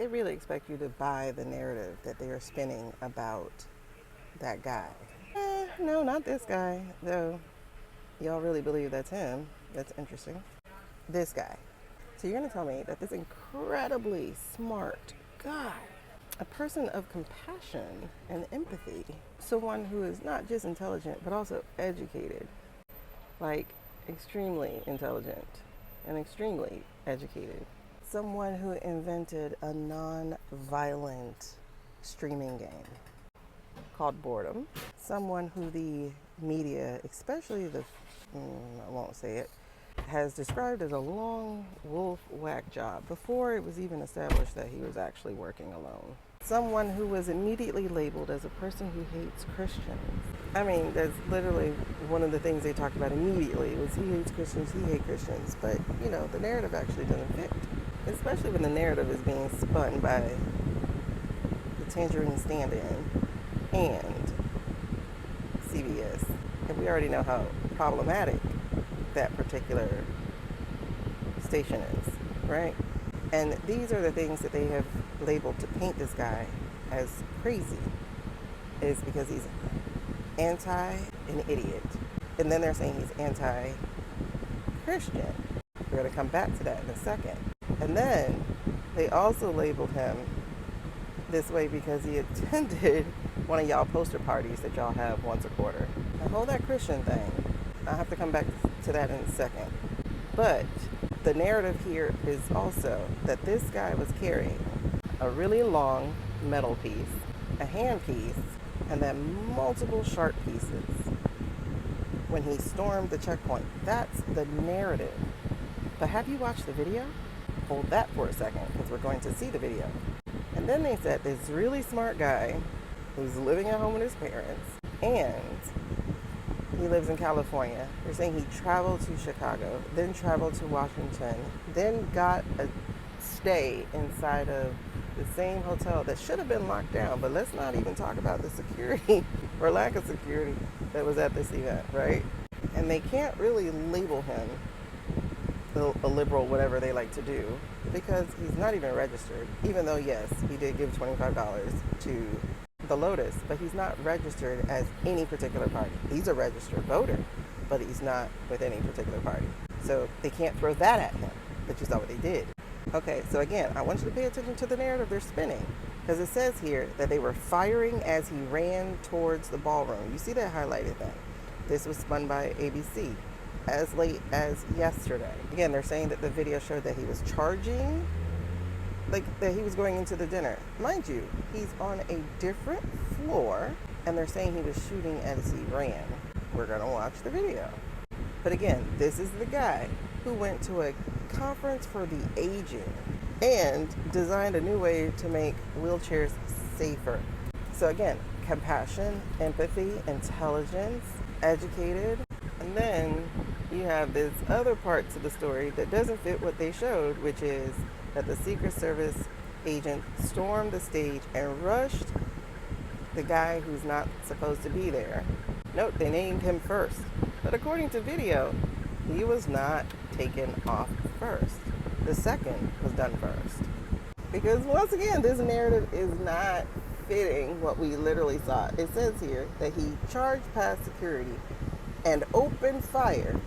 they really expect you to buy the narrative that they are spinning about that guy. No, not this guy, though. Y'all really believe that's him. That's interesting. This guy. So you're going to tell me that this incredibly smart guy, a person of compassion and empathy, someone who is not just intelligent, but also educated, like extremely intelligent and extremely educated, someone who invented a non-violent streaming game called Boredom, someone who the media, especially I won't say it, has described as a lone wolf whack job before it was even established that he was actually working alone. Someone who was immediately labeled as a person who hates Christians. I mean, that's literally one of the things they talked about immediately was he hates Christians, he hates Christians. But, you know, the narrative actually doesn't fit, especially when the narrative is being spun by the Tangerine stand-in and CBS. And we already know how problematic that particular station is, right? And these are the things that they have labeled to paint this guy as crazy, is because he's anti an idiot. And then they're saying he's anti-Christian. We're going to come back to that in a second. And then they also labeled him this way because he attended one of y'all poster parties that y'all have once a quarter. Now hold that Christian thing. I'll have to come back to that in a second. But the narrative here is also that this guy was carrying a really long metal piece, a hand piece, and then multiple sharp pieces when he stormed the checkpoint. That's the narrative. But have you watched the video? Hold that for a second, because we're going to see the video. And then they said this really smart guy who's living at home with his parents, and he lives in California. They're saying he traveled to Chicago, then traveled to Washington, then got a stay inside of the same hotel that should have been locked down. But let's not even talk about the security or lack of security that was at this event, right? And they can't really label him a liberal, whatever they like to do, because he's not even registered, even though, yes, he did give $25 to the Lotus, but he's not registered as any particular party. He's a registered voter, but he's not with any particular party. So they can't throw that at him, but you saw what they did. Okay, so again, I want you to pay attention to the narrative they're spinning, because it says here that they were firing as he ran towards the ballroom. You see that highlighted thing? This was spun by ABC as late as yesterday. Again, they're saying that the video showed that he was charging, like that he was going into the dinner. Mind you, he's on a different floor, and they're saying he was shooting as he ran. We're gonna watch the video. But again, this is the guy who went to a conference for the aging and designed a new way to make wheelchairs safer. So again, compassion, empathy, intelligence, educated. And then you have this other part to the story that doesn't fit what they showed, which is that the Secret Service agent stormed the stage and rushed the guy who's not supposed to be there. Note, they named him first. But according to video, he was not taken off first. The second was done first. Because once again, this narrative is not fitting what we literally saw. It says here that he charged past security and opened fire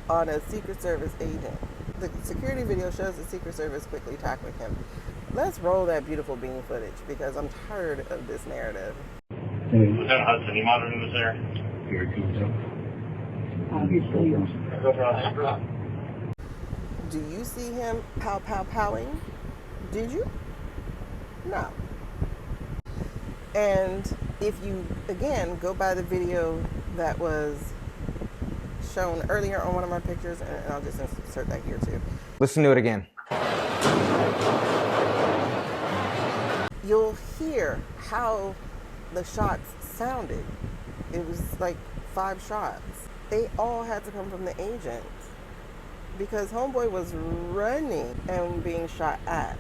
on a Secret Service agent. The security video shows the Secret Service quickly tackling him. Let's roll that beautiful bean footage because I'm tired of this narrative. Lieutenant Hudson, you monitoring this there? Very cool. Obviously, do you see him pow-pow-powing? Did you? No. And if you, again, go by the video that was shown earlier on one of my pictures, and I'll just insert that here too. Listen to it again. You'll hear how the shots sounded. It was like 5 shots. They all had to come from the agent because homeboy was running and being shot at.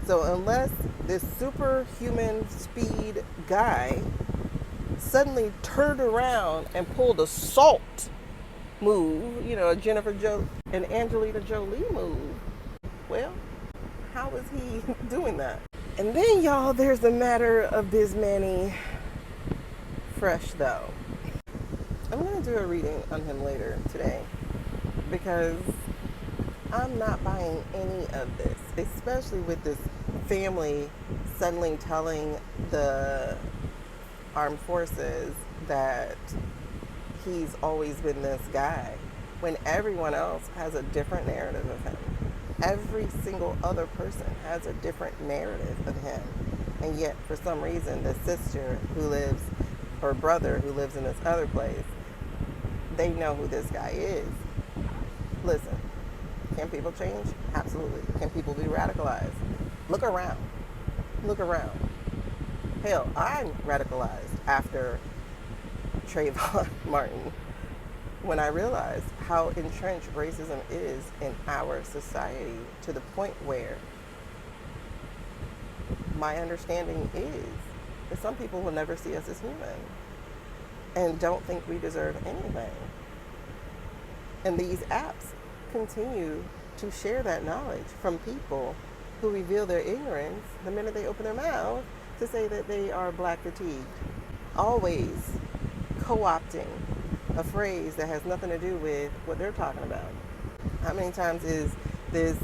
So unless this superhuman speed guy suddenly turned around and pulled a salt move, an Angelina Jolie move, well, how is he doing that? And then, y'all, there's the matter of this Manny Fresh, though. I'm going to do a reading on him later today because I'm not buying any of this, especially with this family suddenly telling the armed forces that he's always been this guy when everyone else has a different narrative of him. Every single other person has a different narrative of him. And yet, for some reason, the sister who lives, or brother who lives in this other place, they know who this guy is. Listen, can people change? Absolutely. Can people be radicalized? Look around. Look around. Hell, I'm radicalized after Trayvon Martin when I realized how entrenched racism is in our society to the point where my understanding is that some people will never see us as human and don't think we deserve anything. And these apps continue to share that knowledge from people who reveal their ignorance the minute they open their mouth to say that they are black fatigued. Always co-opting a phrase that has nothing to do with what they're talking about. How many times is this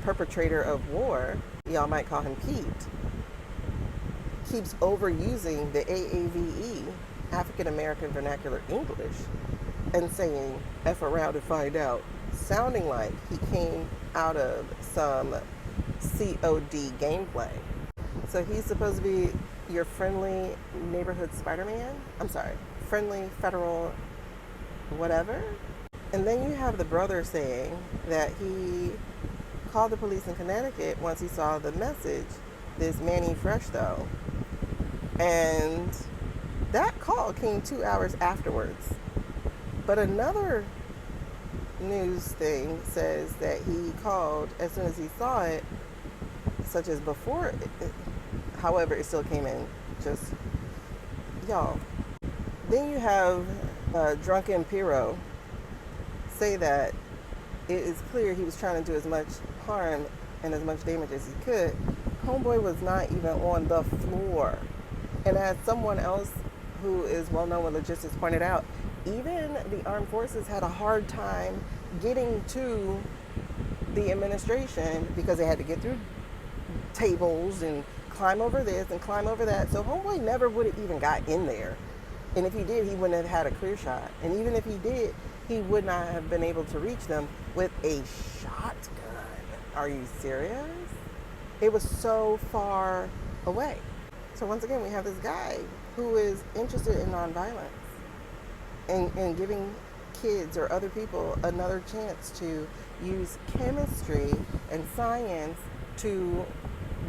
perpetrator of war, y'all might call him Pete, keeps overusing the AAVE, African American Vernacular English, and saying F around to find out, sounding like he came out of some COD gameplay. So he's supposed to be your friendly neighborhood Spider-Man? I'm sorry, friendly federal whatever? And then you have the brother saying that he called the police in Connecticut once he saw the message, this Manny Fresh though. And that call came 2 hours afterwards. But another news thing says that he called as soon as he saw it, such as before it, however, it still came in. Just, y'all. Then you have Drunken Piro say that it is clear he was trying to do as much harm and as much damage as he could. Homeboy was not even on the floor. And as someone else who is well known with logistics pointed out, even the armed forces had a hard time getting to the administration because they had to get through tables and climb over this and climb over that. So homeboy never would have even got in there. And if he did, he wouldn't have had a clear shot. And even if he did, he would not have been able to reach them with a shotgun. Are you serious? It was so far away. So once again, we have this guy who is interested in nonviolence and giving kids or other people another chance to use chemistry and science to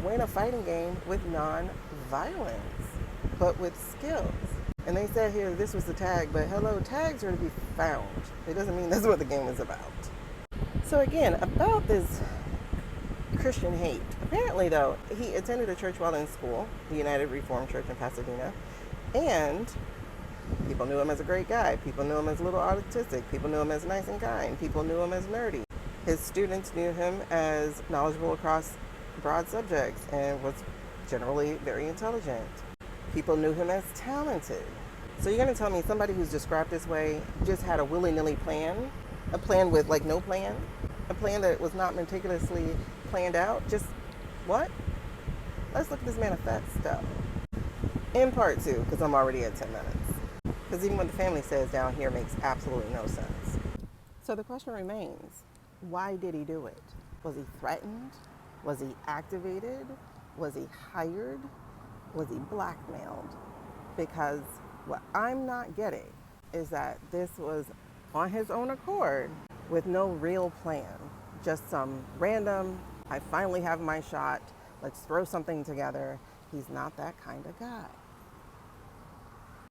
win a fighting game with non-violence, but with skills. And they said here this was the tag, but hello, tags are to be found. It doesn't mean that's what the game is about. So again, about this Christian hate. Apparently, though, he attended a church while in school, the United Reformed Church in Pasadena, and people knew him as a great guy. People knew him as a little autistic. People knew him as nice and kind. People knew him as nerdy. His students knew him as knowledgeable across broad subjects and was generally very intelligent. People knew him as talented. So you're going to tell me somebody who's described this way just had a willy-nilly plan? A plan with like no plan? A plan that was not meticulously planned out? Just what? Let's look at this manifesto. In part 2, because I'm already at 10 minutes. Because even what the family says down here makes absolutely no sense. So the question remains, why did he do it? Was he threatened? Was he activated? Was he hired? Was he blackmailed? Because what I'm not getting is that this was on his own accord with no real plan. Just some random, I finally have my shot, let's throw something together. He's not that kind of guy.